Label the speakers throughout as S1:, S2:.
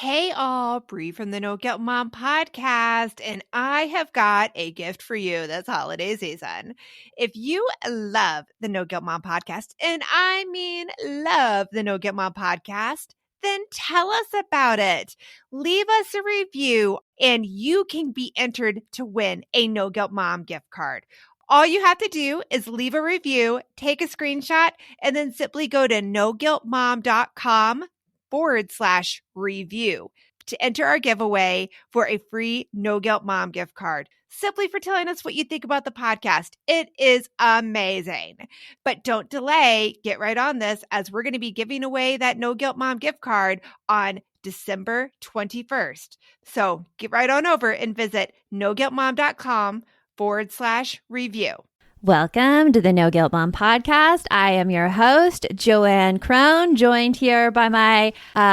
S1: Hey all, Bree from the No Guilt Mom podcast, and I have got a gift for you this holiday season. If you love the No Guilt Mom podcast, and I mean love the No Guilt Mom podcast, then tell us about it. Leave us a review, and you can be entered to win a No Guilt Mom gift card. All you have to do is leave a review, take a screenshot, and then simply go to noguiltmom.com/review to enter our giveaway for a free No Guilt Mom gift card, simply for telling us what you think about the podcast. It is amazing. But don't delay. Get right on this, as we're going to be giving away that No Guilt Mom gift card on December 21st. So get right on over and visit noguiltmom.com/review.
S2: Welcome to the No Guilt Mom podcast. I am your host, Joanne Crone, joined here by my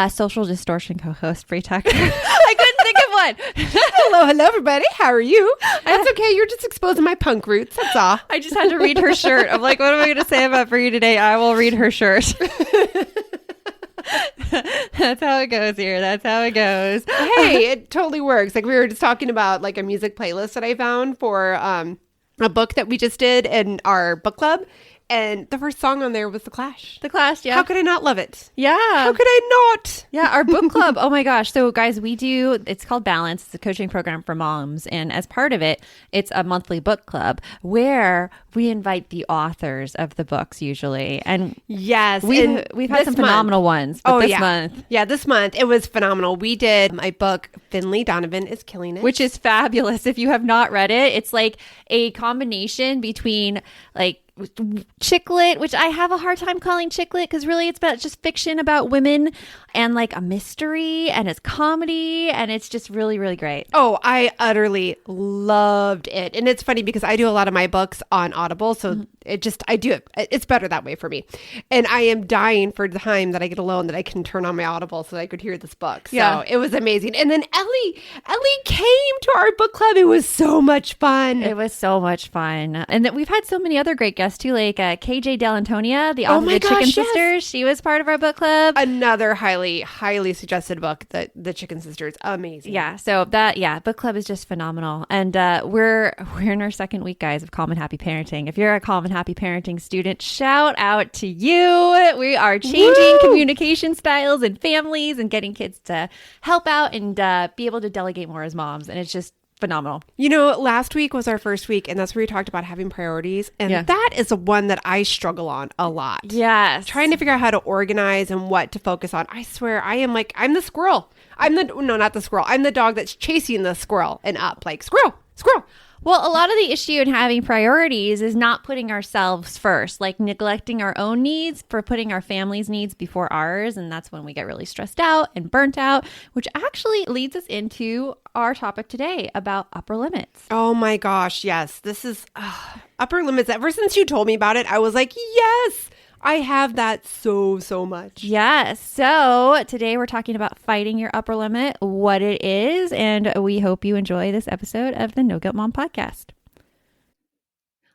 S2: social distortion co-host, Bree Tucker. I couldn't think of one.
S1: Hello, everybody. How are you? That's okay. You're just exposing my punk roots. That's all.
S2: I just had to read her shirt. I'm like, what am I going to say about Bree today? I will read her shirt. That's how it goes here. That's how it goes.
S1: Hey, it totally works. Like, we were just talking about like a music playlist that I found for a book that we just did in our book club. And the first song on there was The Clash.
S2: The Clash, yeah.
S1: How could I not love it?
S2: Yeah.
S1: How could I not?
S2: Yeah, our book club. Oh my gosh. So guys, it's called Balance. It's a coaching program for moms. And as part of it, it's a monthly book club where we invite the authors of the books usually. And
S1: yes,
S2: we've had some phenomenal ones. But this month.
S1: Yeah, this month it was phenomenal. We did my book, Finley Donovan is Killing It.
S2: Which is fabulous. If you have not read it, it's like a combination between like chick lit, which I have a hard time calling chick lit because really it's about just fiction about women, and like a mystery, and it's comedy, and it's just really, really great.
S1: Oh, I utterly loved it. And it's funny because I do a lot of my books on Audible. So it's better that way for me. And I am dying for the time that I get alone that I can turn on my Audible so that I could hear this book. So it was amazing. And then Ellie came to our book club. It was so much fun.
S2: It was so much fun. And that we've had so many other great guests too, like KJ Delantonia, the author of the Chicken Sisters. She was part of our book club.
S1: Another highly suggested book, the Chicken Sisters. Amazing.
S2: Yeah. So book club is just phenomenal. And we're in our second week, guys, of Calm and Happy Parenting. If you're a Calm and Happy Parenting student, shout out to you. We are changing communication styles and families and getting kids to help out and be able to delegate more as moms. And it's just phenomenal.
S1: You know, last week was our first week, and that's where we talked about having priorities. And that is the one that I struggle on a lot.
S2: Yes.
S1: Trying to figure out how to organize and what to focus on. I swear, I'm the squirrel. Not the squirrel. I'm the dog that's chasing the squirrel and up like, squirrel.
S2: Well, a lot of the issue in having priorities is not putting ourselves first, like neglecting our own needs for putting our family's needs before ours. And that's when we get really stressed out and burnt out, which actually leads us into our topic today about upper limits.
S1: Oh my gosh. Yes. This is upper limits. Ever since you told me about it, I was like, yes, I have that so much.
S2: Yes. So today we're talking about fighting your upper limit, what it is, and we hope you enjoy this episode of the No Guilt Mom podcast.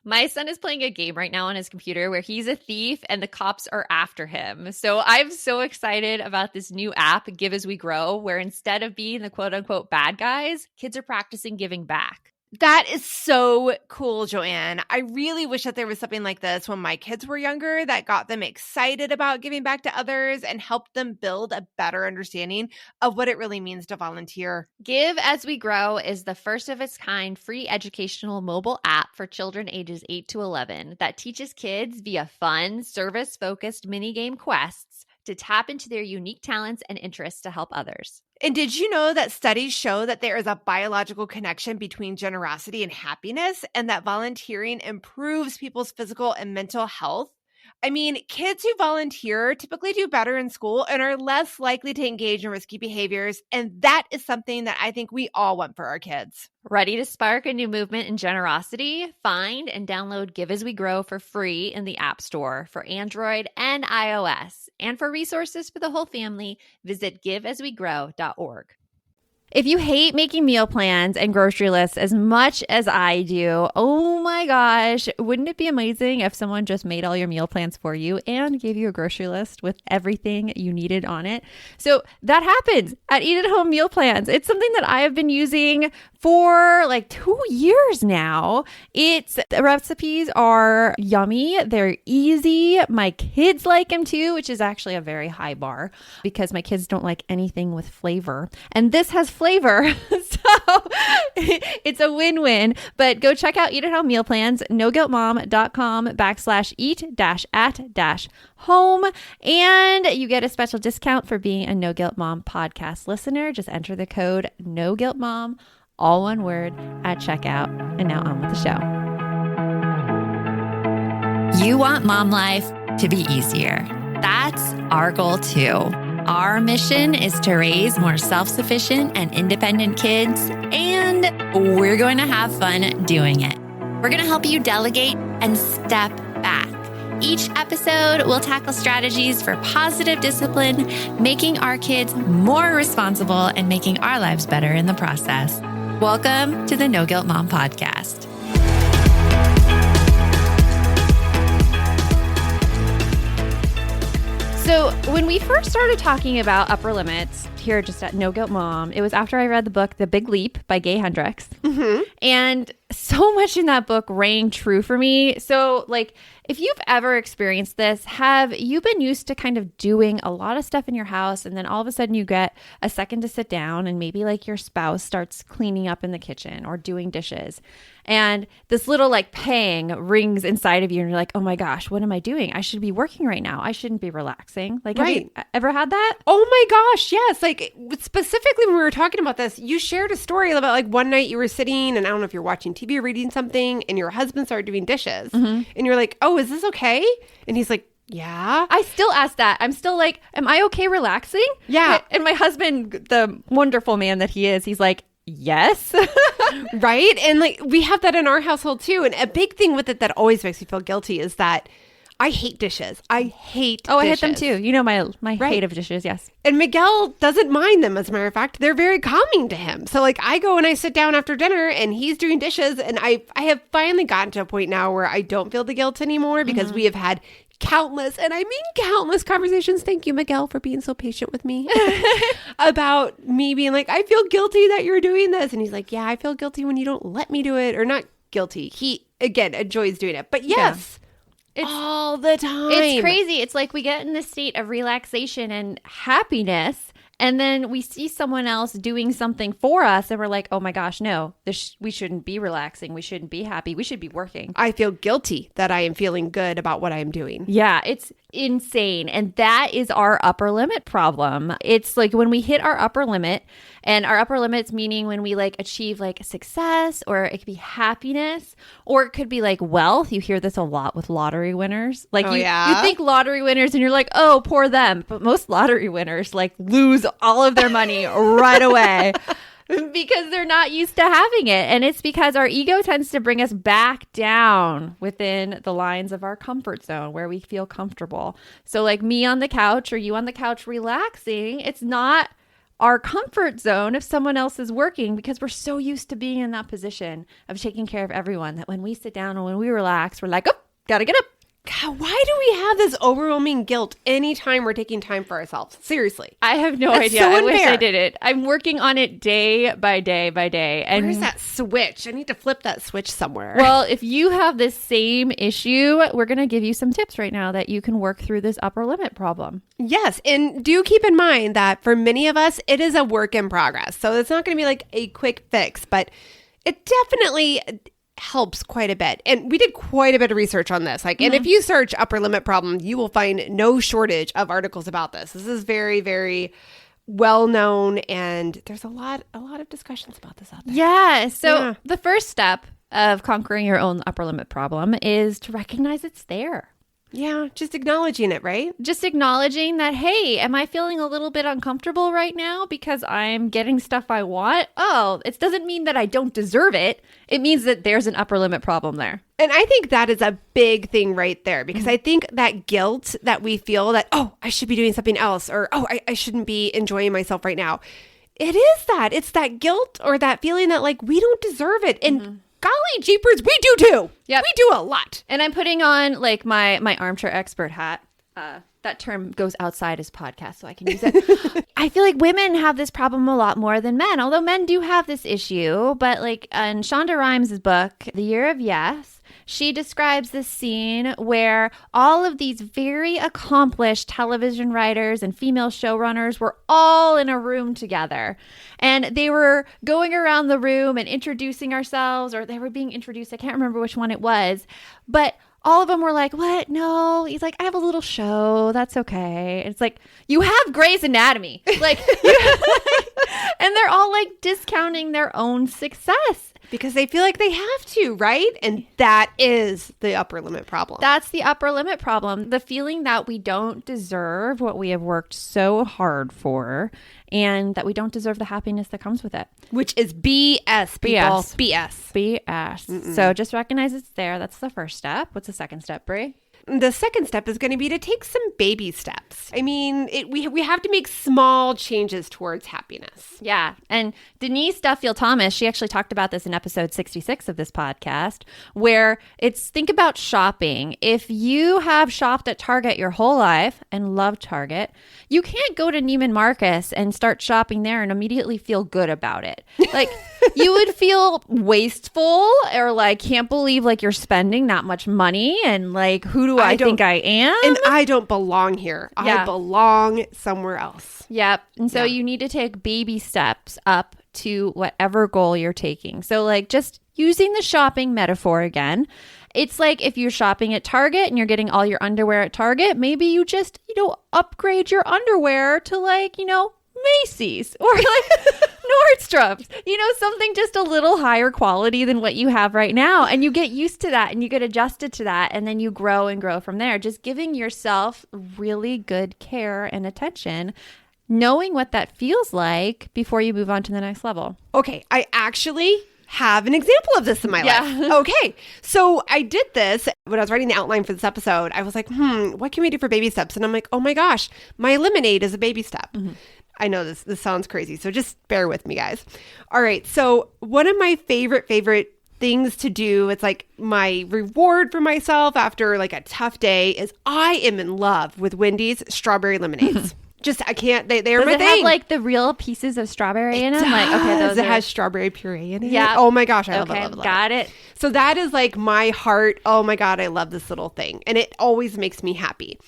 S2: My son is playing a game right now on his computer where he's a thief and the cops are after him. So I'm so excited about this new app, Give As We Grow, where instead of being the quote unquote bad guys, kids are practicing giving back.
S1: That is so cool, Joanne. I really wish that there was something like this when my kids were younger that got them excited about giving back to others and helped them build a better understanding of what it really means to volunteer.
S2: Give As We Grow is the first of its kind free educational mobile app for children ages 8 to 11 that teaches kids via fun, service-focused mini-game quests to tap into their unique talents and interests to help others.
S1: And did you know that studies show that there is a biological connection between generosity and happiness, and that volunteering improves people's physical and mental health? I mean, kids who volunteer typically do better in school and are less likely to engage in risky behaviors. And that is something that I think we all want for our kids.
S2: Ready to spark a new movement in generosity? Find and download Give As We Grow for free in the App Store for Android and iOS. And for resources for the whole family, visit giveaswegrow.org. If you hate making meal plans and grocery lists as much as I do, oh my gosh, wouldn't it be amazing if someone just made all your meal plans for you and gave you a grocery list with everything you needed on it? So that happens at Eat at Home Meal Plans. It's something that I have been using for like 2 years now. The recipes are yummy. They're easy. My kids like them too, which is actually a very high bar because my kids don't like anything with flavor. And this has flavor. So it's a win-win. But go check out Eat at Home Meal Plans, noguiltmom.com/eat-at-home. And you get a special discount for being a No Guilt Mom podcast listener. Just enter the code NoGuiltMom, all one word, at checkout. And now on with the show.
S3: You want mom life to be easier. That's our goal too. Our mission is to raise more self-sufficient and independent kids, and we're going to have fun doing it. We're going to help you delegate and step back. Each episode will tackle strategies for positive discipline, making our kids more responsible and making our lives better in the process. Welcome to the No Guilt Mom podcast.
S2: So when we first started talking about upper limits here just at No Guilt Mom, it was after I read the book, The Big Leap by Hendricks. Mm-hmm. And so much in that book rang true for me. So like, if you've ever experienced this, have you been used to kind of doing a lot of stuff in your house and then all of a sudden you get a second to sit down and maybe like your spouse starts cleaning up in the kitchen or doing dishes, and this little like pang rings inside of you and you're like, oh my gosh, what am I doing? I should be working right now. I shouldn't be relaxing. Like,
S1: right.
S2: Have you ever had that?
S1: Oh my gosh, yes. Like specifically when we were talking about this, you shared a story about like one night you were sitting and I don't know if you're watching TV or reading something and your husband started doing dishes and you're like, oh, is this okay? And he's like, yeah.
S2: I still ask that. I'm still like, am I okay relaxing?
S1: Yeah.
S2: And my husband, the wonderful man that he is, he's like, yes.
S1: Right? And like we have that in our household too. And a big thing with it that always makes me feel guilty is that I hate dishes. I hate dishes.
S2: I hate them too. You know my right. Hate of dishes, yes.
S1: And Miguel doesn't mind them, as a matter of fact. They're very calming to him. So like I go and I sit down after dinner and he's doing dishes, and I have finally gotten to a point now where I don't feel the guilt anymore because we have had countless, and I mean countless conversations. Thank you, Miguel, for being so patient with me about me being like, I feel guilty that you're doing this. And he's like, yeah, I feel guilty when you don't let me do it. Or not guilty. He, again, enjoys doing it. But yes. Yeah. It's all the time.
S2: It's crazy. It's like we get in this state of relaxation and happiness, and then we see someone else doing something for us, and we're like, oh my gosh, no, we shouldn't be relaxing. We shouldn't be happy. We should be working.
S1: I feel guilty that I am feeling good about what I am doing.
S2: Yeah, it's insane. And that is our upper limit problem. It's like when we hit our upper limit, and our upper limits meaning when we like achieve like success, or it could be happiness, or it could be like wealth. You hear this a lot with lottery winners. Like you think lottery winners and you're like, oh, poor them. But most lottery winners like lose all of their money right away. Because they're not used to having it. And it's because our ego tends to bring us back down within the lines of our comfort zone where we feel comfortable. So like me on the couch or you on the couch relaxing, it's not our comfort zone if someone else is working, because we're so used to being in that position of taking care of everyone that when we sit down and when we relax, we're like, oh, gotta get up.
S1: God, why do we have this overwhelming guilt anytime we're taking time for ourselves? Seriously.
S2: I have no idea. So I wish I did it. I'm working on it day by day by day.
S1: And where's that switch? I need to flip that switch somewhere.
S2: Well, if you have this same issue, we're going to give you some tips right now that you can work through this upper limit problem.
S1: Yes. And do keep in mind that for many of us, it is a work in progress. So it's not going to be like a quick fix, but it definitely helps quite a bit. And we did quite a bit of research on this. Like, and if you search upper limit problem, you will find no shortage of articles about this. This is very, very well known, and there's a lot of discussions about this out there.
S2: Yeah. So the first step of conquering your own upper limit problem is to recognize it's there.
S1: Yeah, just acknowledging it, right?
S2: Just acknowledging that, hey, am I feeling a little bit uncomfortable right now because I'm getting stuff I want? Oh, it doesn't mean that I don't deserve it. It means that there's an upper limit problem there.
S1: And I think that is a big thing right there, because I think that guilt that we feel that, oh, I should be doing something else, or, oh, I shouldn't be enjoying myself right now. It is that. It's that guilt or that feeling that like we don't deserve it. And golly jeepers, we do too.
S2: Yep.
S1: We do a lot.
S2: And I'm putting on like my armchair expert hat. That term goes outside his podcast, so I can use it. I feel like women have this problem a lot more than men, although men do have this issue. But like in Shonda Rhimes' book, The Year of Yes, she describes this scene where all of these very accomplished television writers and female showrunners were all in a room together. And they were going around the room and introducing ourselves, or they were being introduced. I can't remember which one it was. But all of them were like, what? No. He's like, I have a little show. That's okay. It's like, you have Grey's Anatomy. Like, and they're all like discounting their own success.
S1: Because they feel like they have to, right? And that is the upper limit problem.
S2: That's the upper limit problem. The feeling that we don't deserve what we have worked so hard for and that we don't deserve the happiness that comes with it.
S1: Which is BS, people. BS.
S2: So just recognize it's there. That's the first step. What's the second step, Brie?
S1: The second step is going to be to take some baby steps. I mean, we have to make small changes towards happiness.
S2: Yeah. And Denise Duffield-Thomas, she actually talked about this in episode 66 of this podcast, where it's think about shopping. If you have shopped at Target your whole life and love Target, you can't go to Neiman Marcus and start shopping there and immediately feel good about it. Like you would feel wasteful or like can't believe like you're spending that much money and like who do I think I am?
S1: And I don't belong here.
S2: Yeah.
S1: I belong somewhere else.
S2: Yep. And so you need to take baby steps up to whatever goal you're taking. So like just using the shopping metaphor again, it's like if you're shopping at Target and you're getting all your underwear at Target, maybe you just, upgrade your underwear to like, Macy's or like Nordstrom's, something just a little higher quality than what you have right now. And you get used to that and you get adjusted to that. And then you grow and grow from there. Just giving yourself really good care and attention, knowing what that feels like before you move on to the next level.
S1: Okay. I actually have an example of this in my life. Okay. So I did this when I was writing the outline for this episode. I was like, what can we do for baby steps? And I'm like, oh my gosh, my lemonade is a baby step. I know this sounds crazy, so just bear with me, guys. All right, so one of my favorite things to do, it's like my reward for myself after like a tough day, is I am in love with Wendy's strawberry lemonades. I can't, they're my thing.
S2: Does it have like the real pieces of strawberry in them? Like, okay,
S1: those it has strawberry puree in it.
S2: Yeah.
S1: Oh my gosh, I love it.
S2: Got it.
S1: So that is like my heart. Oh my God, I love this little thing. And it always makes me happy.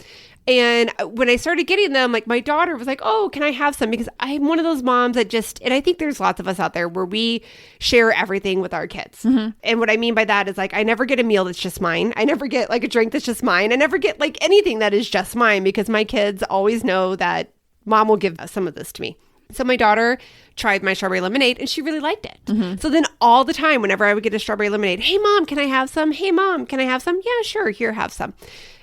S1: And when I started getting them, like my daughter was like, oh, can I have some? Because I'm one of those moms that and I think there's lots of us out there where we share everything with our kids. And what I mean by that is like, I never get a meal that's just mine. I never get like a drink that's just mine. I never get like anything that is just mine because my kids always know that mom will give some of this to me. So my daughter tried my strawberry lemonade and she really liked it. So then all the time, whenever I would get a strawberry lemonade, hey mom, can I have some? Hey mom, can I have some? Yeah, sure. Here, have some.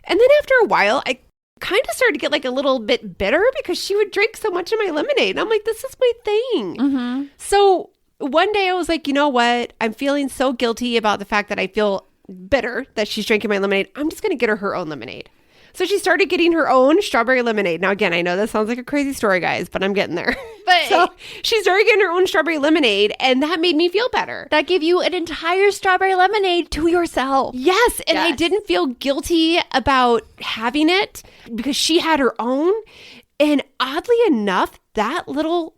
S1: And then after a while, I kind of started to get like a little bit bitter because she would drink so much of my lemonade. And I'm like, this is my thing. So one day I was like, you know what? I'm feeling so guilty about the fact that I feel bitter that she's drinking my lemonade. I'm just going to get her own lemonade. So she started getting her own strawberry lemonade. Now, again, I know that sounds like a crazy story, guys, but I'm getting there.
S2: But
S1: so she started getting her own strawberry lemonade, and that made me feel better.
S2: That gave you an entire strawberry lemonade to yourself.
S1: Yes, and I didn't feel guilty about having it because she had her own. And oddly enough, that little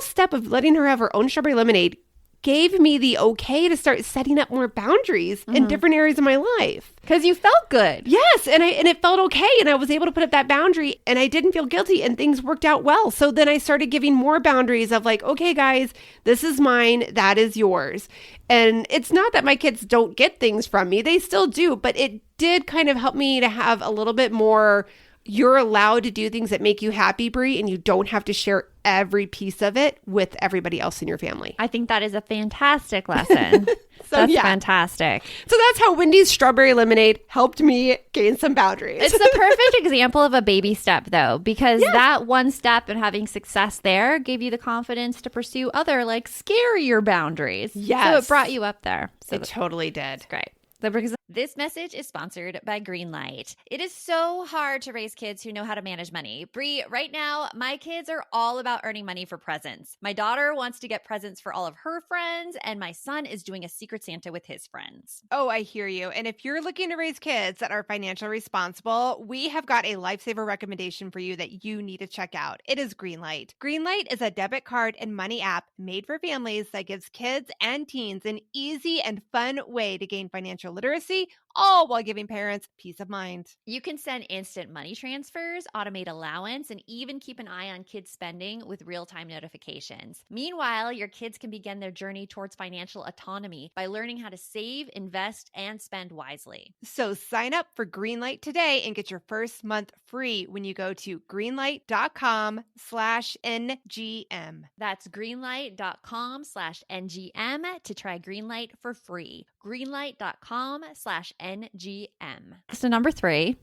S1: step of letting her have her own strawberry lemonade gave me the okay to start setting up more boundaries in different areas of my life.
S2: Because you felt good.
S1: Yes, and it felt okay, and I was able to put up that boundary, and I didn't feel guilty, and things worked out well. So then I started giving more boundaries of like, okay, guys, this is mine, that is yours. And it's not that my kids don't get things from me. They still do, but it did kind of help me to have a little bit more, you're allowed to do things that make you happy, Brie, and you don't have to share every piece of it with everybody else in your family.
S2: I think that is a fantastic lesson. That's fantastic.
S1: So that's how Wendy's strawberry lemonade helped me gain some boundaries.
S2: It's the perfect example of a baby step, though, because that one step and having success there gave you the confidence to pursue other, like, scarier boundaries.
S1: Yes.
S2: So it brought you up there. So
S1: it totally did.
S2: That's great. That brings us This message is sponsored by Greenlight. It is so hard to raise kids who know how to manage money. Bree, right now, my kids are all about earning money for presents. My daughter wants to get presents for all of her friends, and my son is doing a Secret Santa with his friends.
S1: Oh, I hear you. And if you're looking to raise kids that are financially responsible, we have got a lifesaver recommendation for you that you need to check out. It is Greenlight. Greenlight is a debit card and money app made for families that gives kids and teens an easy and fun way to gain financial literacy, all while giving parents peace of mind.
S2: You can send instant money transfers, automate allowance, and even keep an eye on kids' spending with real-time notifications. Meanwhile, your kids can begin their journey towards financial autonomy by learning how to save, invest, and spend wisely.
S1: So sign up for Greenlight today and get your first month free when you go to greenlight.com/NGM.
S2: That's greenlight.com/NGM to try Greenlight for free. Greenlight.com/NGM. So number 3,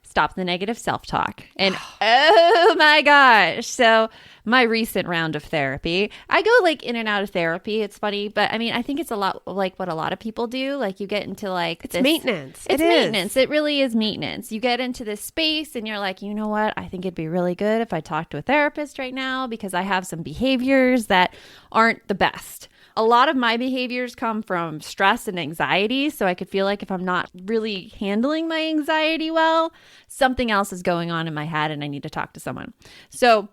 S2: stop the negative self-talk. And oh my gosh. So my recent round of therapy, I go like in and out of therapy. It's funny, but I mean, I think it's a lot like what a lot of people do. Like you get into like
S1: it's maintenance.
S2: It's maintenance. It really is maintenance. You get into this space and you're like, you know what? I think it'd be really good if I talked to a therapist right now because I have some behaviors that aren't the best. A lot of my behaviors come from stress and anxiety. So I could feel like if I'm not really handling my anxiety well, something else is going on in my head and I need to talk to someone. So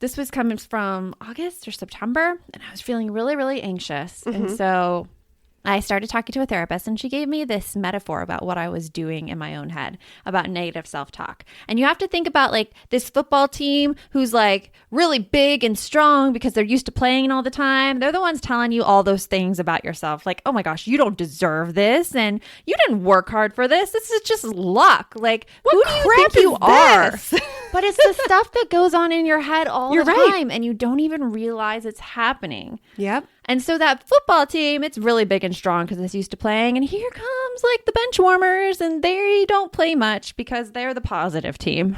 S2: this was coming from August or September and I was feeling really, really anxious. Mm-hmm. And so I started talking to a therapist and she gave me this metaphor about what I was doing in my own head about negative self-talk. And you have to think about like this football team who's like really big and strong because they're used to playing all the time. They're the ones telling you all those things about yourself. Like, oh my gosh, you don't deserve this. And you didn't work hard for this. This is just luck. Like, who do you think you are? But it's the stuff that goes on in your head all the time and you don't even realize it's happening.
S1: Yep.
S2: And so that football team, it's really big and strong because it's used to playing. And here comes like the bench warmers and they don't play much because they're the positive team.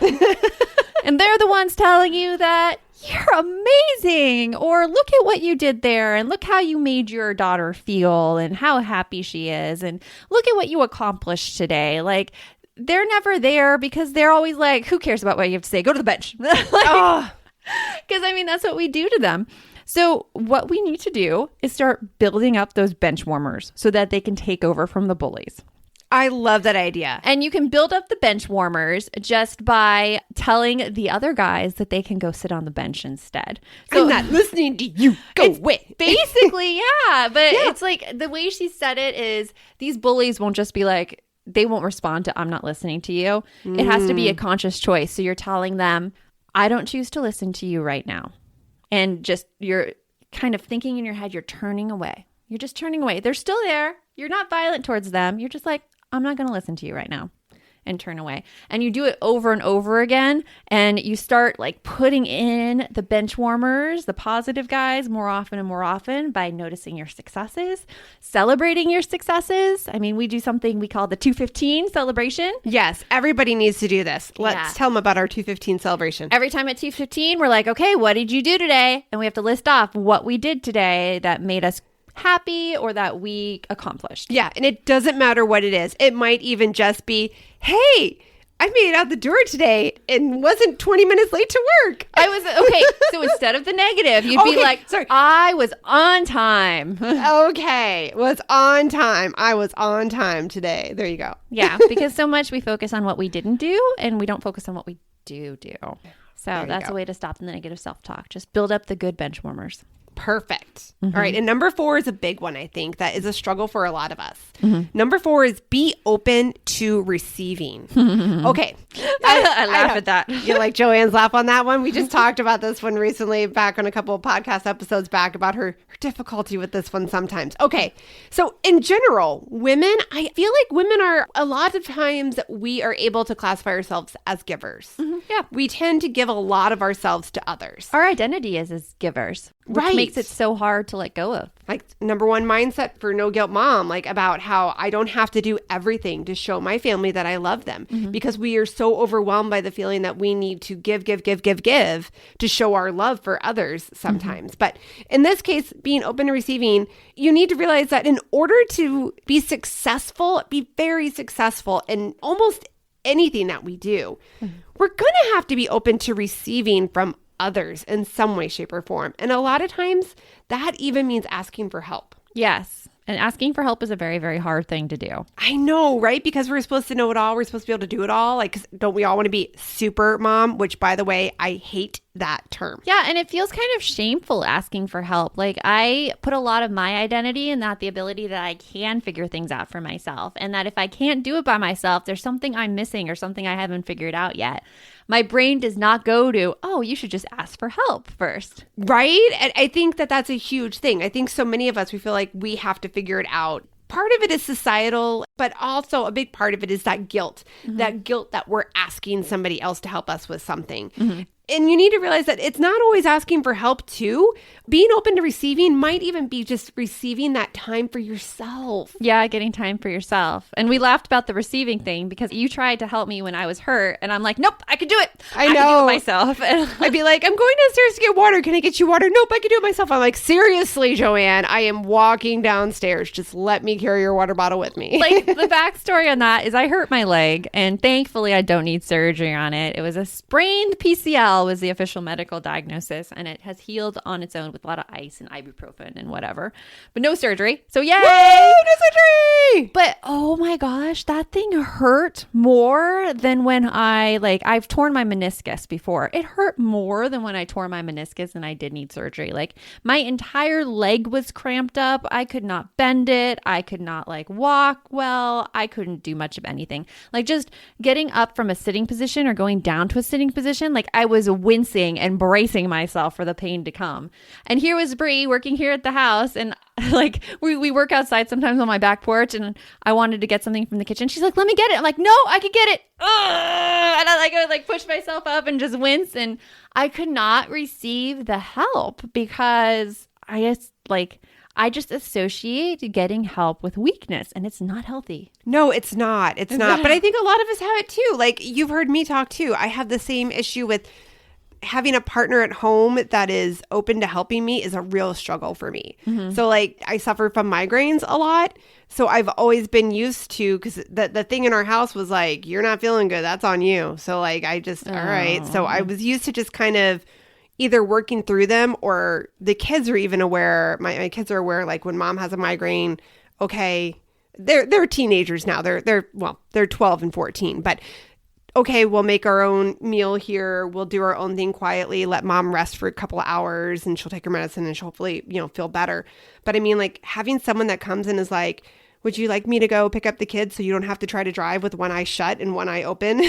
S2: And they're the ones telling you that you're amazing or look at what you did there and look how you made your daughter feel and how happy she is and look at what you accomplished today. Like they're never there because they're always like, who cares about what you have to say? Go to the bench. Because I mean, that's what we do to them. So what we need to do is start building up those bench warmers so that they can take over from the bullies.
S1: I love that idea.
S2: And you can build up the bench warmers just by telling the other guys that they can go sit on the bench instead.
S1: So, I'm not listening to you. Go away.
S2: Basically, yeah. But it's like the way she said it is these bullies won't just be like, they won't respond to I'm not listening to you. It has to be a conscious choice. So you're telling them, I don't choose to listen to you right now. And just you're kind of thinking in your head, you're turning away. You're just turning away. They're still there. You're not violent towards them. You're just like, I'm not going to listen to you right now. And turn away. And you do it over and over again. And you start like putting in the bench warmers, the positive guys more often and more often by noticing your successes, celebrating your successes. I mean, we do something we call the 215 celebration.
S1: Yes, everybody needs to do this. Let's tell them about our 215 celebration.
S2: Every time at 215, we're like, okay, what did you do today? And we have to list off what we did today that made us happy or that we accomplished.
S1: Yeah, and it doesn't matter what it is. It might even just be, hey, I made it out the door today and wasn't 20 minutes late to work.
S2: I was, okay, so instead of the negative, you'd be like, sorry, I was on time.
S1: Okay, was on time. I was on time today. There you go.
S2: Yeah, because so much we focus on what we didn't do and we don't focus on what we do. So that's a way to stop the negative self-talk. Just build up the good bench warmers.
S1: Perfect. Mm-hmm. All right. And number 4 is a big one, I think, that is a struggle for a lot of us. Mm-hmm. Number 4 is be open to receiving. Okay.
S2: I laugh at that.
S1: You like Joanne's laugh on that one? We just talked about this one recently back on a couple of podcast episodes back about her difficulty with this one sometimes. Okay. So in general, women, I feel like women are a lot of times we are able to classify ourselves as givers. Mm-hmm. Yeah. We tend to give a lot of ourselves to others.
S2: Our identity is as givers. Which makes makes it so hard to let go of.
S4: Like number one mindset for No Guilt Mom, like about how I don't have to do everything to show my family that I love them because we are so overwhelmed by the feeling that we need to give to show our love for others sometimes. But in this case, being open to receiving, you need to realize that in order to be successful, be very successful in almost anything that we do, we're going to have to be open to receiving from others in some way, shape, or form. And a lot of times that even means asking for help.
S2: Yes. And asking for help is a very, very hard thing to do.
S4: I know, right? Because we're supposed to know it all. We're supposed to be able to do it all. Like, 'cause don't we all want to be super mom? Which, by the way, I hate that term.
S2: Yeah. And it feels kind of shameful asking for help. Like I put a lot of my identity in that, the ability that I can figure things out for myself. And that if I can't do it by myself, there's something I'm missing or something I haven't figured out yet. My brain does not go to, oh, you should just ask for help first.
S4: Right? And I think that that's a huge thing. I think so many of us, we feel like we have to figure it out. Part of it is societal, but also a big part of it is that guilt that we're asking somebody else to help us with something. And you need to realize that it's not always asking for help too. Being open to receiving might even be just receiving that time for yourself.
S2: Yeah, getting time for yourself. And we laughed about the receiving thing because you tried to help me when I was hurt. And I'm like, nope, I can do it.
S4: I
S2: can do
S4: know.
S2: it myself. And
S4: I'd be like, I'm going downstairs to get water. Can I get you water? Nope, I can do it myself. I'm like, seriously, Joanne, I am walking downstairs. Just let me carry your water bottle with me.
S2: like the backstory on that is I hurt my leg and thankfully I don't need surgery on it. It was a sprained PCL was the official medical diagnosis, and it has healed on its own with a lot of ice and ibuprofen and whatever, but no surgery. So yay!
S4: Woo, no surgery!
S2: But oh my gosh, that thing hurt more than when I've torn my meniscus before. It hurt more than when I tore my meniscus and I did need surgery. Like my entire leg was cramped up. I could not bend it. I could not walk well. I couldn't do much of anything. Like just getting up from a sitting position or going down to a sitting position, like I was wincing and bracing myself for the pain to come. And here was Bree working here at the house, and like we work outside sometimes on my back porch, and I wanted to get something from the kitchen. She's like, let me get it. I'm like, no, I could get it. And I would push myself up and just wince, and I could not receive the help because I just associate getting help with weakness, and it's not healthy.
S4: No, it's not. It's not. But I think a lot of us have it too. Like you've heard me talk too. I have the same issue with having a partner at home that is open to helping me is a real struggle for me. So I suffer from migraines a lot. So I've always been used to, because the thing in our house was like, you're not feeling good. That's on you. So all right. So I was used to just kind of either working through them, or the kids are even aware. My kids are aware, like when mom has a migraine, okay, they're teenagers now. They're 12 and 14, but okay, we'll make our own meal here. We'll do our own thing quietly, let mom rest for a couple of hours, and she'll take her medicine and she'll hopefully, feel better. But I mean, like having someone that comes in is like, would you like me to go pick up the kids so you don't have to try to drive with one eye shut and one eye open?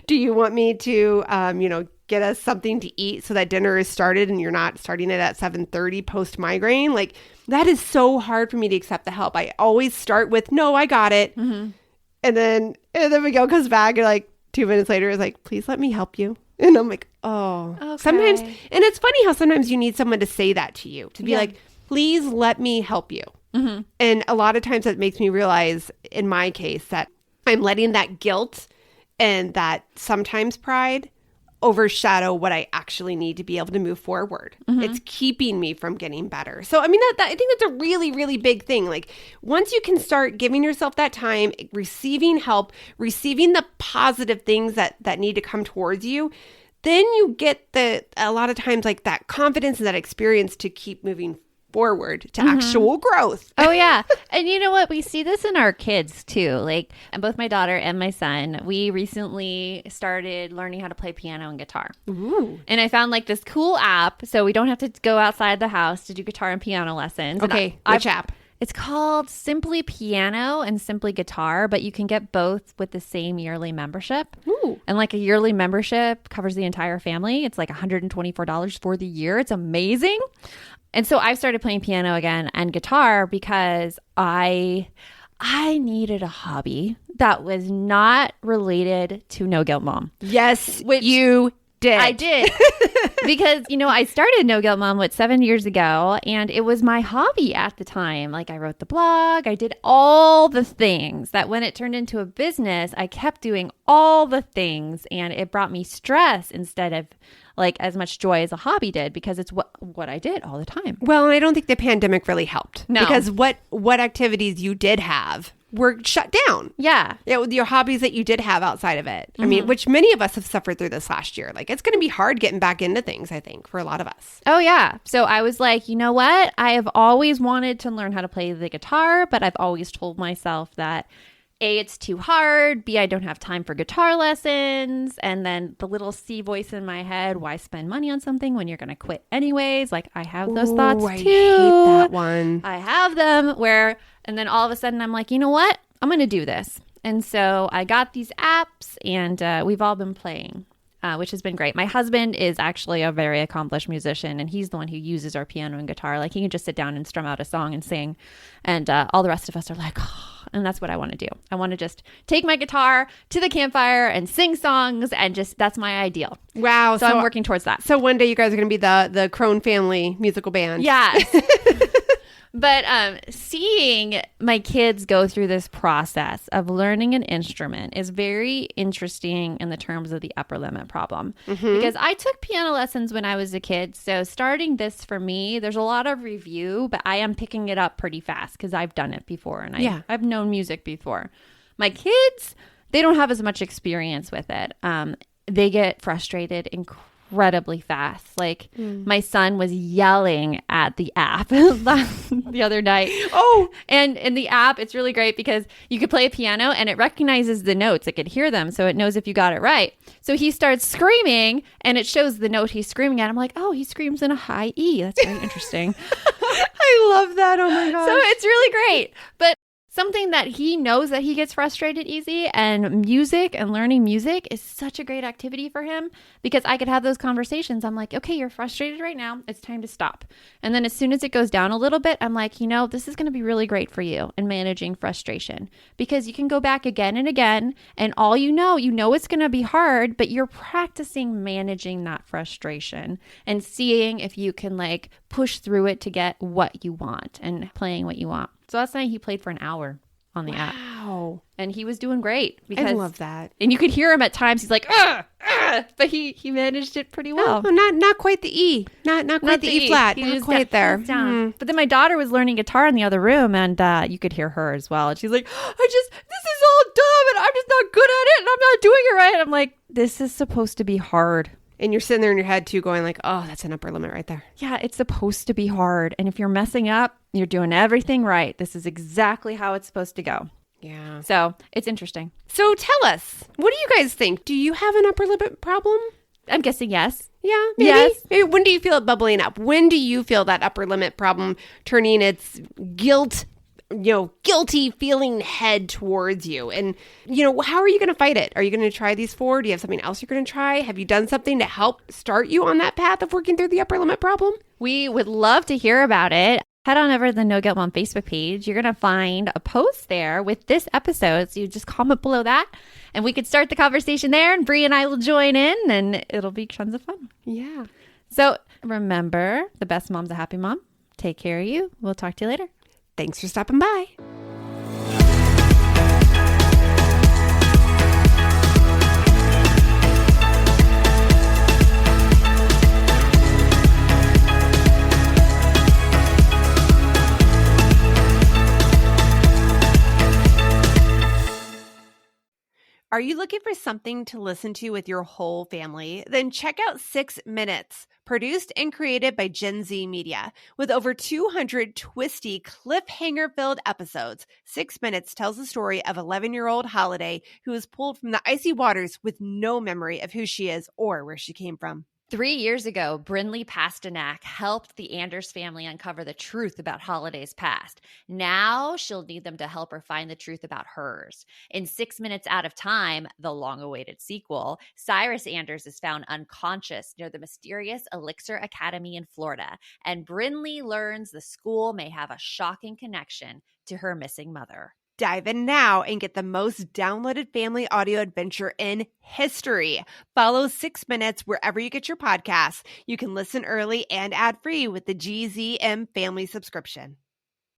S4: Do you want me to, get us something to eat so that dinner is started and you're not starting it at 7:30 post migraine? Like that is so hard for me to accept the help. I always start with, no, I got it. And then Miguel comes back and 2 minutes later is like, please let me help you. And I'm like, oh, okay. Sometimes. And it's funny how sometimes you need someone to say that to you, to be like, please let me help you. And a lot of times that makes me realize in my case that I'm letting that guilt and that sometimes pride overshadow what I actually need to be able to move forward. It's keeping me from getting better. So, I mean, I think that's a really, really big thing. Like once you can start giving yourself that time, receiving help, receiving the positive things that need to come towards you, then you get a lot of times like that confidence and that experience to keep moving forward to actual growth.
S2: Oh yeah. And you know what? We see this in our kids too. Like both my daughter and my son, we recently started learning how to play piano and guitar.
S4: Ooh.
S2: And I found this cool app so we don't have to go outside the house to do guitar and piano lessons.
S4: Okay. Which app?
S2: It's called Simply Piano and Simply Guitar, but you can get both with the same yearly membership.
S4: Ooh.
S2: And a yearly membership covers the entire family. It's $124 for the year. It's amazing. And so I've started playing piano again and guitar because I needed a hobby that was not related to No Guilt Mom.
S4: Yes, you did.
S2: I did. Because, I started No Guilt Mom, 7 years ago, and it was my hobby at the time. Like, I wrote the blog, I did all the things that when it turned into a business, I kept doing all the things, and it brought me stress instead of as much joy as a hobby did, because it's what I did all the time.
S4: Well, and I don't think the pandemic really helped.
S2: No.
S4: Because what activities you did have were shut down.
S2: Yeah.
S4: Your hobbies that you did have outside of it. I mean, which many of us have suffered through this last year. Like, it's going to be hard getting back into things, I think, for a lot of us.
S2: Oh, yeah. So I was like, you know what? I have always wanted to learn how to play the guitar, but I've always told myself that A, it's too hard. B, I don't have time for guitar lessons. And then the little C voice in my head, why spend money on something when you're going to quit anyways? Like, I have those thoughts too.
S4: I hate that one.
S2: I have them and then all of a sudden I'm like, you know what? I'm going to do this. And so I got these apps and we've all been playing, which has been great. My husband is actually a very accomplished musician, and he's the one who uses our piano and guitar. Like, he can just sit down and strum out a song and sing. And all the rest of us are like, oh, and that's what I want to do. I want to just take my guitar to the campfire and sing songs, and that's my ideal.
S4: Wow.
S2: So I'm working towards that.
S4: So one day you guys are going to be the Crone family musical band.
S2: Yeah. But seeing my kids go through this process of learning an instrument is very interesting in the terms of the upper limit problem. Because I took piano lessons when I was a kid. So starting this for me, there's a lot of review, but I am picking it up pretty fast because I've done it before and I've known music before. My kids, they don't have as much experience with it. They get frustrated incredibly fast. Like, my son was yelling at the app the other night. Oh, and in the app, it's really great because you could play a piano and it recognizes the notes. It could hear them, so it knows if you got it right. So he starts screaming and it shows the note he's screaming at. I'm like, oh, he screams in a high E. That's very interesting.
S4: I love that. Oh my gosh.
S2: So it's really great. But something that he knows that he gets frustrated easy, and music and learning music is such a great activity for him because I could have those conversations. I'm like, okay, you're frustrated right now. It's time to stop. And then as soon as it goes down a little bit, I'm like, this is going to be really great for you in managing frustration because you can go back again and again, and all you know it's going to be hard, but you're practicing managing that frustration and seeing if you can push through it to get what you want and playing what you want. So last night he played for an hour on the app.
S4: Wow.
S2: And he was doing great.
S4: I love that.
S2: And you could hear him at times. He's like, but he managed it pretty well.
S4: Oh, not quite the E. Not quite the E flat. Not quite there.
S2: Down. But then my daughter was learning guitar in the other room, and you could hear her as well. And she's like, this is all dumb, and I'm just not good at it, and I'm not doing it right. And I'm like, this is supposed to be hard.
S4: And you're sitting there in your head too going like, oh, that's an upper limit right there.
S2: Yeah, it's supposed to be hard. And if you're messing up, you're doing everything right. This is exactly how it's supposed to go.
S4: Yeah.
S2: So it's interesting.
S4: So tell us, what do you guys think? Do you have an upper limit problem?
S2: I'm guessing yes.
S4: Yeah, maybe.
S2: Yes.
S4: Maybe. When do you feel it bubbling up? When do you feel that upper limit problem turning its guilty feeling head towards you? And, how are you going to fight it? Are you going to try these 4? Do you have something else you're going to try? Have you done something to help start you on that path of working through the upper limit problem?
S2: We would love to hear about it. Head on over to the No Guilt Mom Facebook page. You're going to find a post there with this episode. So you just comment below that and we could start the conversation there, and Bree and I will join in and it'll be tons of fun.
S4: Yeah.
S2: So remember, the best mom's a happy mom. Take care of you. We'll talk to you later.
S4: Thanks for stopping by. Are you looking for something to listen to with your whole family? Then check out 6 Minutes, produced and created by Gen Z Media. With over 200 twisty, cliffhanger-filled episodes, 6 Minutes tells the story of 11-year-old Holiday who is pulled from the icy waters with no memory of who she is or where she came from.
S3: 3 years ago, Brinley Pasternak helped the Anders family uncover the truth about Holiday's past. Now she'll need them to help her find the truth about hers. In 6 Minutes Out of Time, the long-awaited sequel, Cyrus Anders is found unconscious near the mysterious Elixir Academy in Florida, and Brinley learns the school may have a shocking connection to her missing mother.
S1: Dive in now and get the most downloaded family audio adventure in history. Follow 6 Minutes wherever you get your podcasts. You can listen early and ad-free with the GZM family subscription.